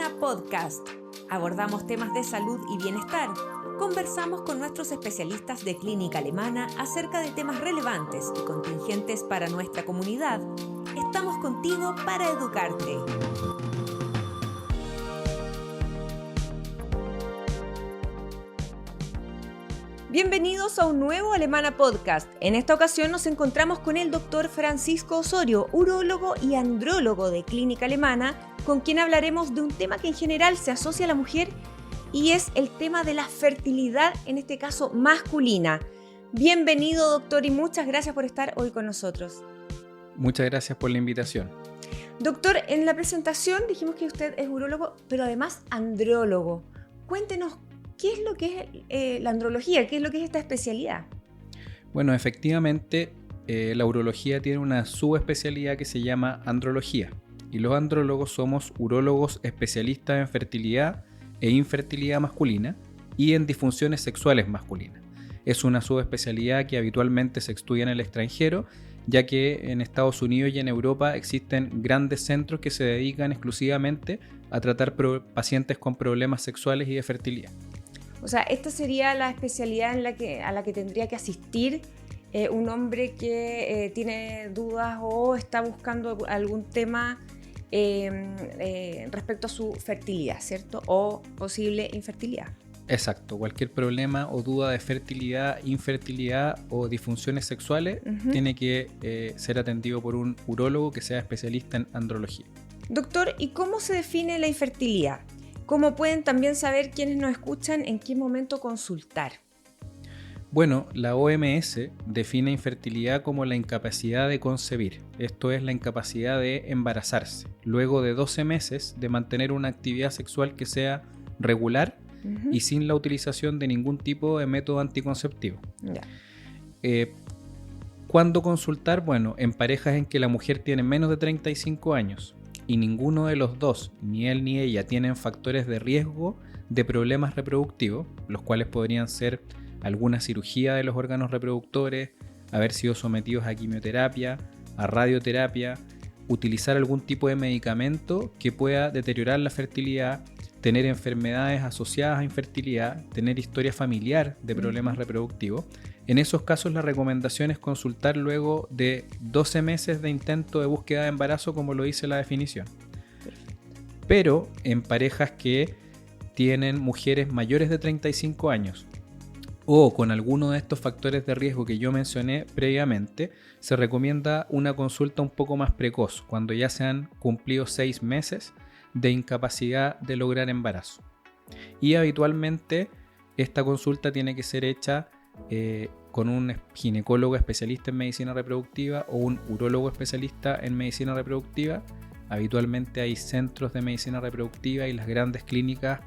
Alemana Podcast. Abordamos temas de salud y bienestar. Conversamos con nuestros especialistas de clínica alemana acerca de temas relevantes y contingentes para nuestra comunidad. Estamos contigo para educarte. Bienvenidos a un nuevo Alemana Podcast. En esta ocasión nos encontramos con el doctor Francisco Osorio, urólogo y andrólogo de Clínica Alemana, con quien hablaremos de un tema que en general se asocia a la mujer y es el tema de la fertilidad, en este caso masculina. Bienvenido, doctor, y muchas gracias por estar hoy con nosotros. Muchas gracias por la invitación. Doctor, en la presentación dijimos que usted es urólogo, pero además andrólogo. Cuéntenos, ¿qué es lo que es la andrología? ¿Qué es lo que es esta especialidad? Bueno, efectivamente, la urología tiene una subespecialidad que se llama andrología. Y los andrólogos somos urólogos especialistas en fertilidad e infertilidad masculina y en disfunciones sexuales masculinas. Es una subespecialidad que habitualmente se estudia en el extranjero, ya que en Estados Unidos y en Europa existen grandes centros que se dedican exclusivamente a tratar pacientes con problemas sexuales y de fertilidad. O sea, esta sería la especialidad a la que tendría que asistir un hombre que tiene dudas o está buscando algún tema respecto a su fertilidad, ¿cierto? O posible infertilidad. Exacto, cualquier problema o duda de fertilidad, infertilidad o disfunciones sexuales tiene que ser atendido por un urólogo que sea especialista en andrología. Doctor, ¿y cómo se define la infertilidad? ¿Cómo pueden también saber quienes nos escuchan en qué momento consultar? Bueno, la OMS define infertilidad como la incapacidad de concebir. Esto es la incapacidad de embarazarse, luego de 12 meses de mantener una actividad sexual que sea regular y sin la utilización de ningún tipo de método anticonceptivo. ¿Cuándo consultar? Bueno, en parejas en que la mujer tiene menos de 35 años y ninguno de los dos, ni él ni ella, tienen factores de riesgo de problemas reproductivos, los cuales podrían ser alguna cirugía de los órganos reproductores, haber sido sometidos a quimioterapia, a radioterapia, utilizar algún tipo de medicamento que pueda deteriorar la fertilidad, tener enfermedades asociadas a infertilidad, tener historia familiar de problemas reproductivos. En esos casos la recomendación es consultar luego de 12 meses de intento de búsqueda de embarazo, como lo dice la definición. Pero en parejas que tienen mujeres mayores de 35 años o con alguno de estos factores de riesgo que yo mencioné previamente, se recomienda una consulta un poco más precoz, cuando ya se han cumplido 6 meses de incapacidad de lograr embarazo. Y habitualmente esta consulta tiene que ser hecha con un ginecólogo especialista en medicina reproductiva o un urólogo especialista en medicina reproductiva. Habitualmente hay centros de medicina reproductiva y las grandes clínicas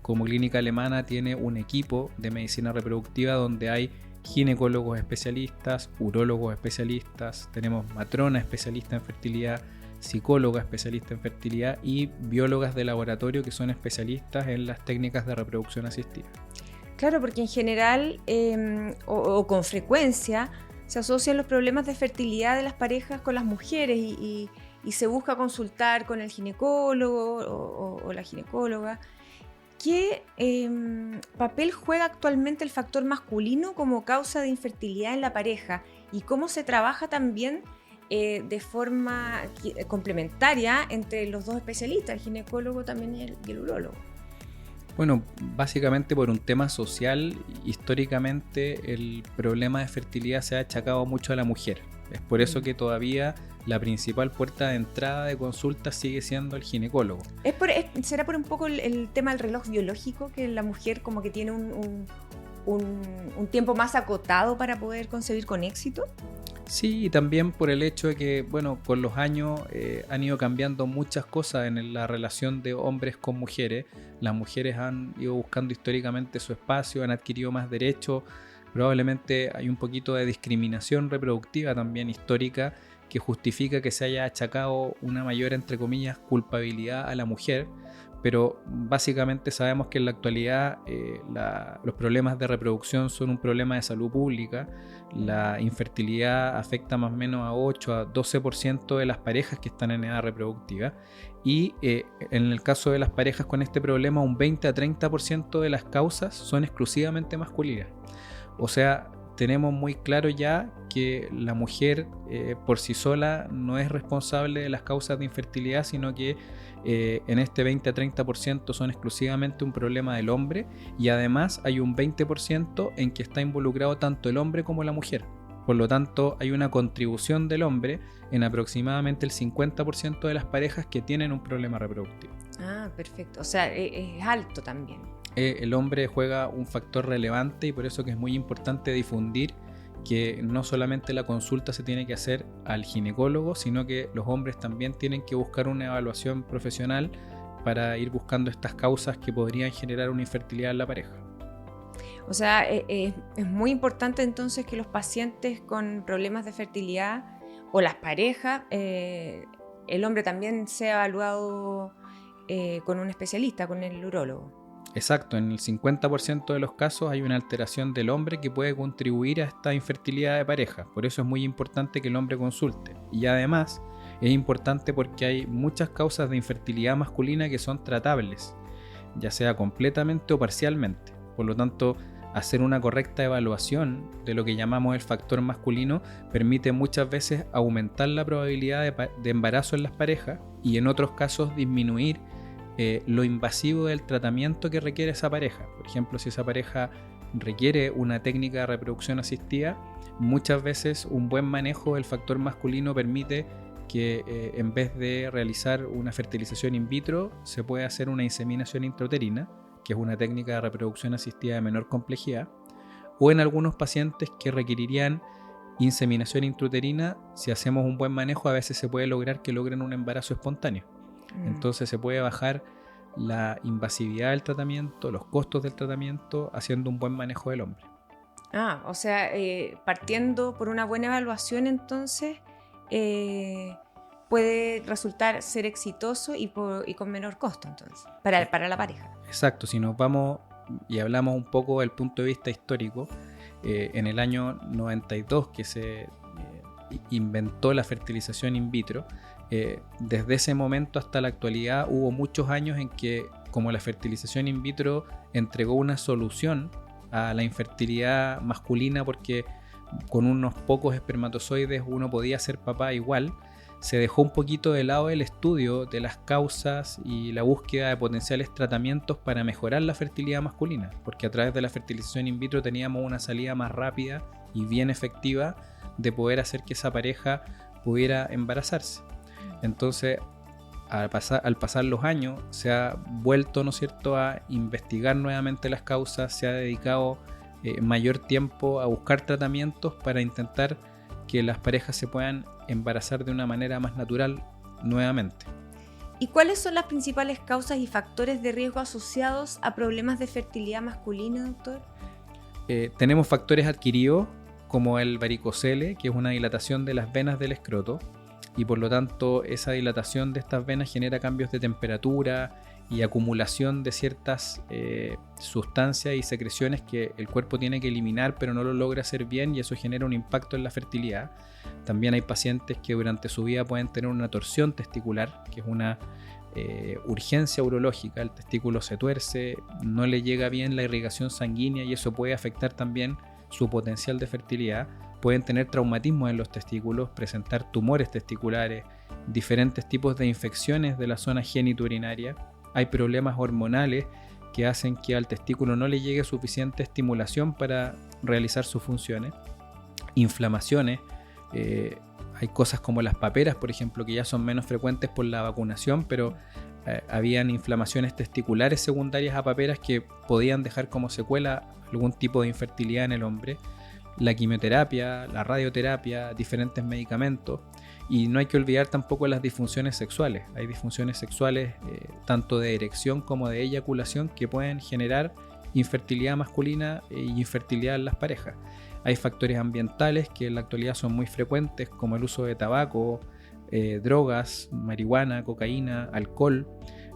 como Clínica Alemana tiene un equipo de medicina reproductiva donde hay ginecólogos especialistas, urólogos especialistas, tenemos matrona especialista en fertilidad, psicóloga especialista en fertilidad y biólogas de laboratorio que son especialistas en las técnicas de reproducción asistida. Claro, porque en general o con frecuencia se asocian los problemas de fertilidad de las parejas con las mujeres y se busca consultar con el ginecólogo o la ginecóloga. ¿Qué papel juega actualmente el factor masculino como causa de infertilidad en la pareja? ¿Y cómo se trabaja también de forma complementaria entre los dos especialistas, el ginecólogo también y el urólogo? Bueno, básicamente por un tema social, históricamente el problema de fertilidad se ha achacado mucho a la mujer. Es por eso que todavía la principal puerta de entrada de consulta sigue siendo el ginecólogo. ¿Será por un poco el tema del reloj biológico, que la mujer como que tiene un tiempo más acotado para poder concebir con éxito? Sí, y también por el hecho de que, bueno, con los años han ido cambiando muchas cosas en la relación de hombres con mujeres. Las mujeres han ido buscando históricamente su espacio, han adquirido más derechos. Probablemente hay un poquito de discriminación reproductiva también histórica que justifica que se haya achacado una mayor, entre comillas, culpabilidad a la mujer. pero básicamente sabemos que en la actualidad los problemas de reproducción son un problema de salud pública. La infertilidad afecta más o menos a 8 a 12% de las parejas que están en edad reproductiva, y en el caso de las parejas con este problema, un 20 a 30% de las causas son exclusivamente masculinas. O sea, tenemos muy claro ya que la mujer por sí sola no es responsable de las causas de infertilidad, sino que en este 20 a 30% son exclusivamente un problema del hombre, y además hay un 20% en que está involucrado tanto el hombre como la mujer. Por lo tanto, hay una contribución del hombre en aproximadamente el 50% de las parejas que tienen un problema reproductivo. Ah, perfecto. O sea, es alto también. El hombre juega un factor relevante, y por eso que es muy importante difundir que no solamente la consulta se tiene que hacer al ginecólogo, sino que los hombres también tienen que buscar una evaluación profesional para ir buscando estas causas que podrían generar una infertilidad en la pareja. O sea, es muy importante entonces que los pacientes con problemas de fertilidad o las parejas, el hombre también sea evaluado con un especialista, con el urólogo. Exacto, en el 50% de los casos hay una alteración del hombre que puede contribuir a esta infertilidad de pareja. Por eso es muy importante que el hombre consulte. Y además es importante porque hay muchas causas de infertilidad masculina que son tratables, ya sea completamente o parcialmente. Por lo tanto, hacer una correcta evaluación de lo que llamamos el factor masculino permite muchas veces aumentar la probabilidad de embarazo en las parejas, y en otros casos disminuir lo invasivo del tratamiento que requiere esa pareja. Por ejemplo, si esa pareja requiere una técnica de reproducción asistida, muchas veces un buen manejo del factor masculino permite que en vez de realizar una fertilización in vitro, se puede hacer una inseminación intrauterina, que es una técnica de reproducción asistida de menor complejidad, o en algunos pacientes que requerirían inseminación intrauterina, si hacemos un buen manejo, a veces se puede lograr que logren un embarazo espontáneo. Entonces se puede bajar la invasividad del tratamiento, los costos del tratamiento, haciendo un buen manejo del hombre. O sea, partiendo por una buena evaluación, entonces puede resultar ser exitoso y con menor costo, entonces, para la pareja. Exacto, si nos vamos y hablamos un poco del punto de vista histórico, en el año 92 que se inventó la fertilización in vitro, desde ese momento hasta la actualidad hubo muchos años en que, como la fertilización in vitro entregó una solución a la infertilidad masculina, porque con unos pocos espermatozoides uno podía ser papá igual, se dejó un poquito de lado el estudio de las causas y la búsqueda de potenciales tratamientos para mejorar la fertilidad masculina, porque a través de la fertilización in vitro teníamos una salida más rápida y bien efectiva de poder hacer que esa pareja pudiera embarazarse. Entonces, al pasar los años, se ha vuelto, ¿no es cierto?, a investigar nuevamente las causas, se ha dedicado mayor tiempo a buscar tratamientos para intentar que las parejas se puedan embarazar de una manera más natural nuevamente. ¿Y cuáles son las principales causas y factores de riesgo asociados a problemas de fertilidad masculina, doctor? Tenemos factores adquiridos como el varicocele, que es una dilatación de las venas del escroto, y por lo tanto esa dilatación de estas venas genera cambios de temperatura y acumulación de ciertas sustancias y secreciones que el cuerpo tiene que eliminar, pero no lo logra hacer bien, y eso genera un impacto en la fertilidad. También hay pacientes que durante su vida pueden tener una torsión testicular, que es una urgencia urológica. El testículo se tuerce, no le llega bien la irrigación sanguínea, y eso puede afectar también su potencial de fertilidad. Pueden tener traumatismos en los testículos, presentar tumores testiculares, diferentes tipos de infecciones de la zona genitourinaria. Hay problemas hormonales que hacen que al testículo no le llegue suficiente estimulación para realizar sus funciones. Inflamaciones, hay cosas como las paperas, por ejemplo, que ya son menos frecuentes por la vacunación, pero habían inflamaciones testiculares secundarias a paperas que podían dejar como secuela algún tipo de infertilidad en el hombre. La quimioterapia, la radioterapia, diferentes medicamentos. Y no hay que olvidar tampoco las disfunciones sexuales. Hay disfunciones sexuales tanto de erección como de eyaculación que pueden generar infertilidad masculina e infertilidad en las parejas. Hay factores ambientales que en la actualidad son muy frecuentes, como el uso de tabaco, drogas, marihuana, cocaína, alcohol.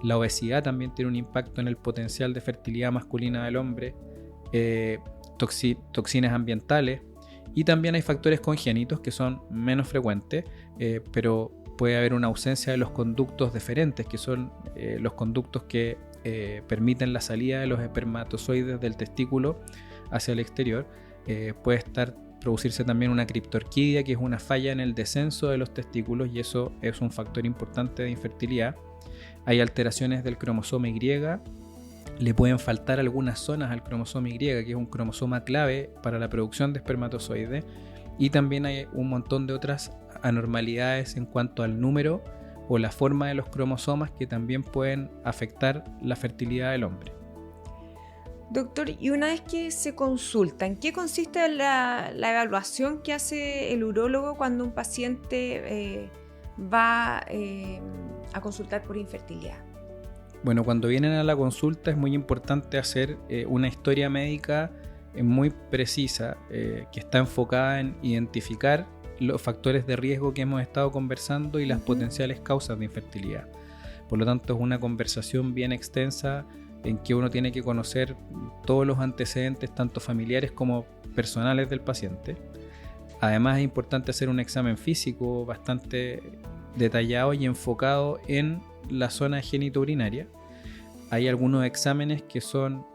La obesidad también tiene un impacto en el potencial de fertilidad masculina del hombre, toxinas ambientales, y también hay factores congénitos que son menos frecuentes, pero puede haber una ausencia de los conductos deferentes, que son los conductos que permiten la salida de los espermatozoides del testículo hacia el exterior. Puede producirse también una criptorquidia, que es una falla en el descenso de los testículos, y eso es un factor importante de infertilidad. Hay alteraciones del cromosoma Y, le pueden faltar algunas zonas al cromosoma Y, que es un cromosoma clave para la producción de espermatozoides, y también hay un montón de otras anormalidades en cuanto al número o la forma de los cromosomas que también pueden afectar la fertilidad del hombre. Doctor, y una vez que se consulta, ¿en qué consiste la evaluación que hace el urólogo cuando un paciente va a consultar por infertilidad? Bueno, cuando vienen a la consulta es muy importante hacer una historia médica muy precisa, que está enfocada en identificar los factores de riesgo que hemos estado conversando y las potenciales causas de infertilidad. Por lo tanto, es una conversación bien extensa en que uno tiene que conocer todos los antecedentes, tanto familiares como personales del paciente. Además, es importante hacer un examen físico bastante detallado y enfocado en la zona genitourinaria. Hay algunos exámenes que son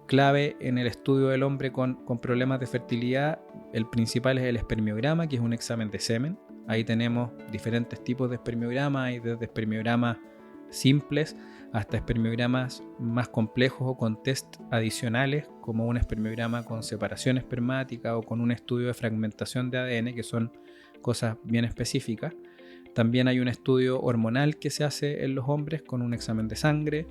clave en el estudio del hombre con problemas de fertilidad. El principal es el espermiograma, que es un examen de semen. Ahí tenemos diferentes tipos de espermiograma, hay desde espermiogramas simples hasta espermiogramas más complejos o con test adicionales, como un espermiograma con separación espermática o con un estudio de fragmentación de ADN, que son cosas bien específicas. También hay un estudio hormonal que se hace en los hombres con un examen de sangre.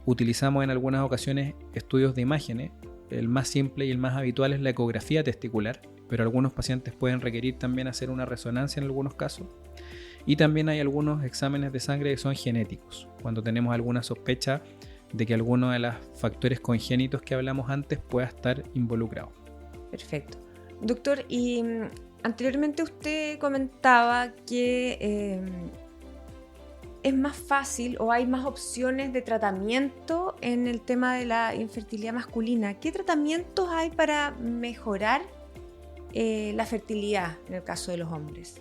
Utilizamos en algunas ocasiones estudios de imágenes. El más simple y el más habitual es la ecografía testicular, pero algunos pacientes pueden requerir también hacer una resonancia en algunos casos. Y también hay algunos exámenes de sangre que son genéticos, cuando tenemos alguna sospecha de que alguno de los factores congénitos que hablamos antes pueda estar involucrado. Perfecto. Doctor, y anteriormente usted comentaba que es más fácil o hay más opciones de tratamiento en el tema de la infertilidad masculina. ¿Qué tratamientos hay para mejorar la fertilidad en el caso de los hombres?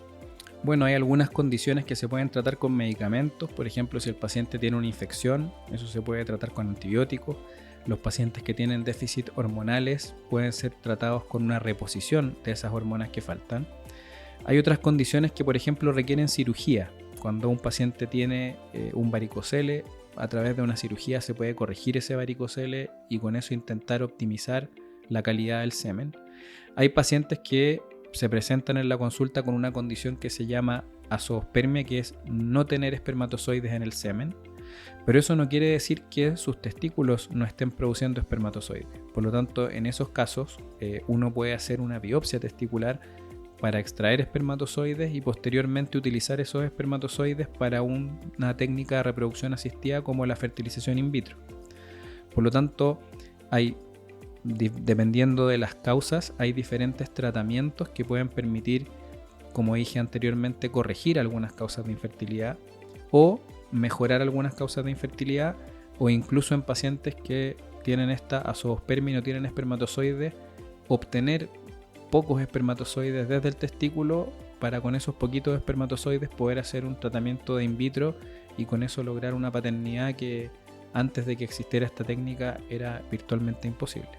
Bueno, hay algunas condiciones que se pueden tratar con medicamentos. Por ejemplo, si el paciente tiene una infección, eso se puede tratar con antibióticos. Los pacientes que tienen déficit hormonales pueden ser tratados con una reposición de esas hormonas que faltan. Hay otras condiciones que, por ejemplo, requieren cirugía. Cuando un paciente tiene un varicocele, a través de una cirugía se puede corregir ese varicocele y con eso intentar optimizar la calidad del semen. Hay pacientes que se presentan en la consulta con una condición que se llama azoospermia, que es no tener espermatozoides en el semen, pero eso no quiere decir que sus testículos no estén produciendo espermatozoides. Por lo tanto, en esos casos uno puede hacer una biopsia testicular para extraer espermatozoides y posteriormente utilizar esos espermatozoides para una técnica de reproducción asistida como la fertilización in vitro. Por lo tanto, dependiendo de las causas, hay diferentes tratamientos que pueden permitir, como dije anteriormente, corregir algunas causas de infertilidad o mejorar algunas causas de infertilidad, o incluso en pacientes que tienen esta azoospermia y no tienen espermatozoides, obtener pocos espermatozoides desde el testículo para con esos poquitos espermatozoides poder hacer un tratamiento de in vitro y con eso lograr una paternidad que antes de que existiera esta técnica era virtualmente imposible.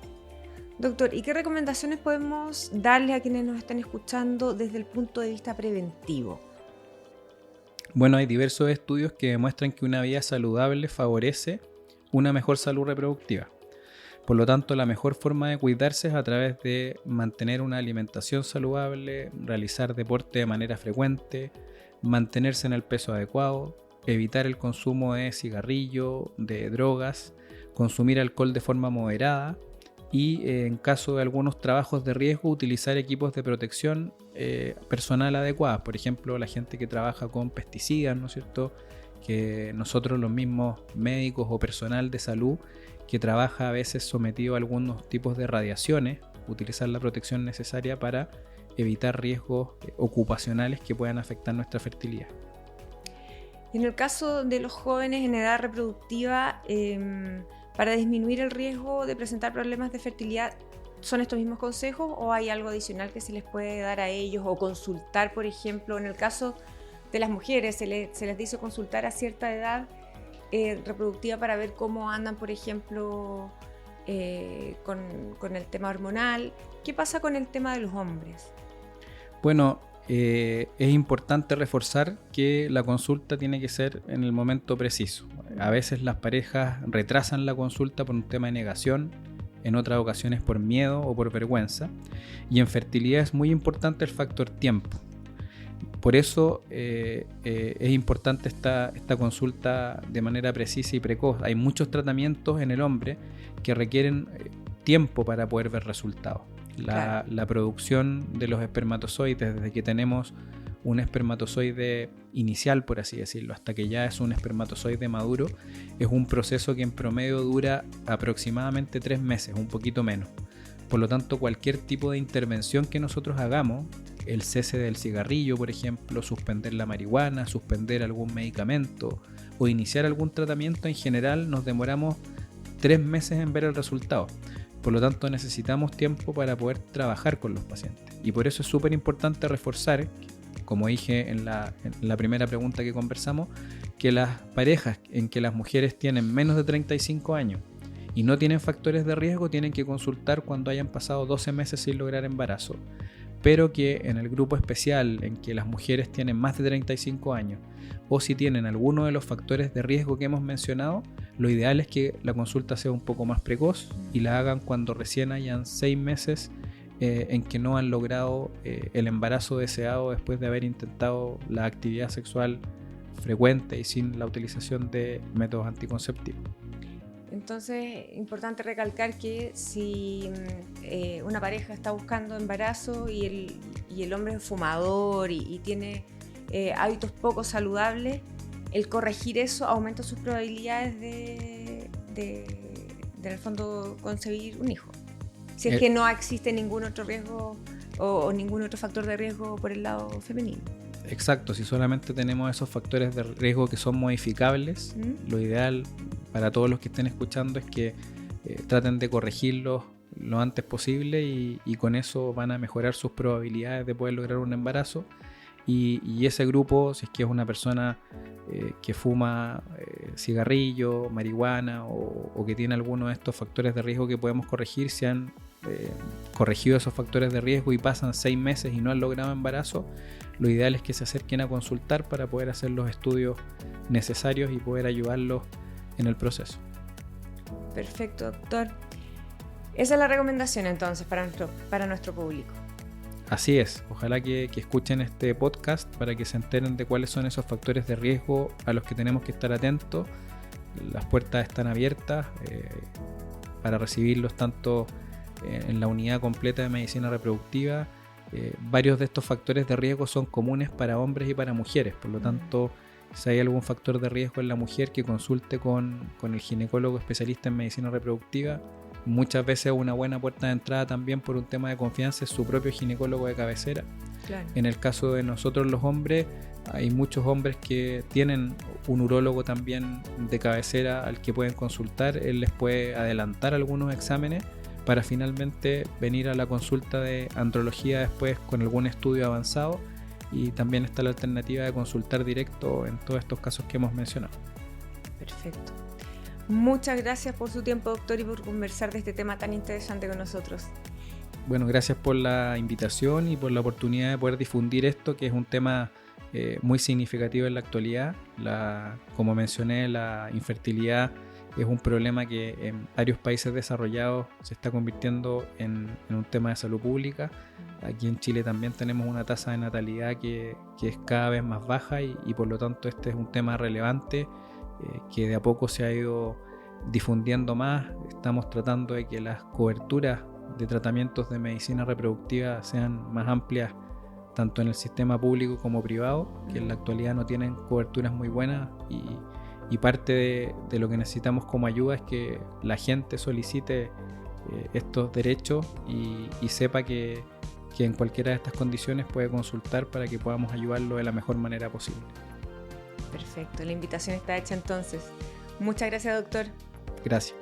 Doctor, ¿y qué recomendaciones podemos darle a quienes nos están escuchando desde el punto de vista preventivo? Bueno, hay diversos estudios que demuestran que una vida saludable favorece una mejor salud reproductiva. Por lo tanto, la mejor forma de cuidarse es a través de mantener una alimentación saludable, realizar deporte de manera frecuente, mantenerse en el peso adecuado, evitar el consumo de cigarrillo, de drogas, consumir alcohol de forma moderada y en caso de algunos trabajos de riesgo utilizar equipos de protección personal adecuados. Por ejemplo, la gente que trabaja con pesticidas, ¿no es cierto?, que nosotros los mismos médicos o personal de salud que trabaja a veces sometido a algunos tipos de radiaciones, utilizar la protección necesaria para evitar riesgos ocupacionales que puedan afectar nuestra fertilidad. En el caso de los jóvenes en edad reproductiva, para disminuir el riesgo de presentar problemas de fertilidad, ¿son estos mismos consejos o hay algo adicional que se les puede dar a ellos o consultar, por ejemplo, en el caso de las mujeres, se les dice consultar a cierta edad reproductiva para ver cómo andan, por ejemplo, con el tema hormonal? ¿Qué pasa con el tema de los hombres? Bueno, es importante reforzar que la consulta tiene que ser en el momento preciso. A veces las parejas retrasan la consulta por un tema de negación, en otras ocasiones por miedo o por vergüenza. Y en fertilidad es muy importante el factor tiempo. Por eso es importante esta consulta de manera precisa y precoz. Hay muchos tratamientos en el hombre que requieren tiempo para poder ver resultados. La producción de los espermatozoides, desde que tenemos un espermatozoide inicial, por así decirlo, hasta que ya es un espermatozoide maduro, es un proceso que en promedio dura aproximadamente 3 meses, un poquito menos. Por lo tanto, cualquier tipo de intervención que nosotros hagamos, el cese del cigarrillo, por ejemplo, suspender la marihuana, suspender algún medicamento o iniciar algún tratamiento, en general nos demoramos 3 meses en ver el resultado. Por lo tanto, necesitamos tiempo para poder trabajar con los pacientes. Y por eso es súper importante reforzar, como dije en la primera pregunta que conversamos, que las parejas en que las mujeres tienen menos de 35 años y no tienen factores de riesgo tienen que consultar cuando hayan pasado 12 meses sin lograr embarazo. Pero que en el grupo especial en que las mujeres tienen más de 35 años o si tienen alguno de los factores de riesgo que hemos mencionado, lo ideal es que la consulta sea un poco más precoz y la hagan cuando recién hayan 6 meses en que no han logrado el embarazo deseado después de haber intentado la actividad sexual frecuente y sin la utilización de métodos anticonceptivos. Entonces, importante recalcar que si una pareja está buscando embarazo y el hombre es fumador y tiene hábitos poco saludables, el corregir eso aumenta sus probabilidades de en el fondo concebir un hijo. Si es que no existe ningún otro riesgo o ningún otro factor de riesgo por el lado femenino. Exacto, si solamente tenemos esos factores de riesgo que son modificables, lo ideal para todos los que estén escuchando es que traten de corregirlos lo antes posible y con eso van a mejorar sus probabilidades de poder lograr un embarazo. Y ese grupo, si es que es una persona que fuma cigarrillo, marihuana o que tiene alguno de estos factores de riesgo que podemos corregir, si han corregido esos factores de riesgo y pasan 6 meses y no han logrado embarazo, lo ideal es que se acerquen a consultar para poder hacer los estudios necesarios y poder ayudarlos en el proceso. Perfecto, doctor. Esa es la recomendación entonces para nuestro público. Así es, ojalá que escuchen este podcast para que se enteren de cuáles son esos factores de riesgo a los que tenemos que estar atentos. Las puertas están abiertas para recibirlos tanto en la unidad completa de medicina reproductiva. Varios de estos factores de riesgo son comunes para hombres y para mujeres, por lo tanto, si hay algún factor de riesgo en la mujer, que consulte con el ginecólogo especialista en medicina reproductiva. Muchas veces una buena puerta de entrada también por un tema de confianza es su propio ginecólogo de cabecera. Claro. En el caso de nosotros los hombres, hay muchos hombres que tienen un urólogo también de cabecera al que pueden consultar. Él les puede adelantar algunos exámenes para finalmente venir a la consulta de andrología después con algún estudio avanzado, y también está la alternativa de consultar directo en todos estos casos que hemos mencionado. Perfecto. Muchas gracias por su tiempo, doctor, y por conversar de este tema tan interesante con nosotros. Bueno, gracias por la invitación y por la oportunidad de poder difundir esto, que es un tema muy significativo en la actualidad. Como mencioné, la infertilidad es un problema que en varios países desarrollados se está convirtiendo en un tema de salud pública. Aquí en Chile también tenemos una tasa de natalidad que es cada vez más baja y por lo tanto este es un tema relevante que de a poco se ha ido difundiendo más. Estamos tratando de que las coberturas de tratamientos de medicina reproductiva sean más amplias tanto en el sistema público como privado, que en la actualidad no tienen coberturas muy buenas, y parte de lo que necesitamos como ayuda es que la gente solicite estos derechos y sepa que en cualquiera de estas condiciones puede consultar para que podamos ayudarlo de la mejor manera posible. Perfecto, la invitación está hecha entonces. Muchas gracias, doctor. Gracias.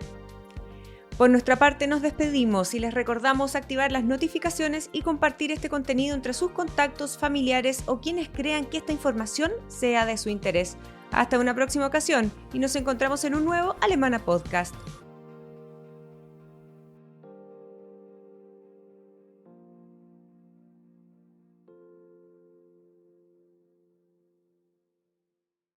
Por nuestra parte nos despedimos y les recordamos activar las notificaciones y compartir este contenido entre sus contactos, familiares o quienes crean que esta información sea de su interés. Hasta una próxima ocasión y nos encontramos en un nuevo Alemana Podcast.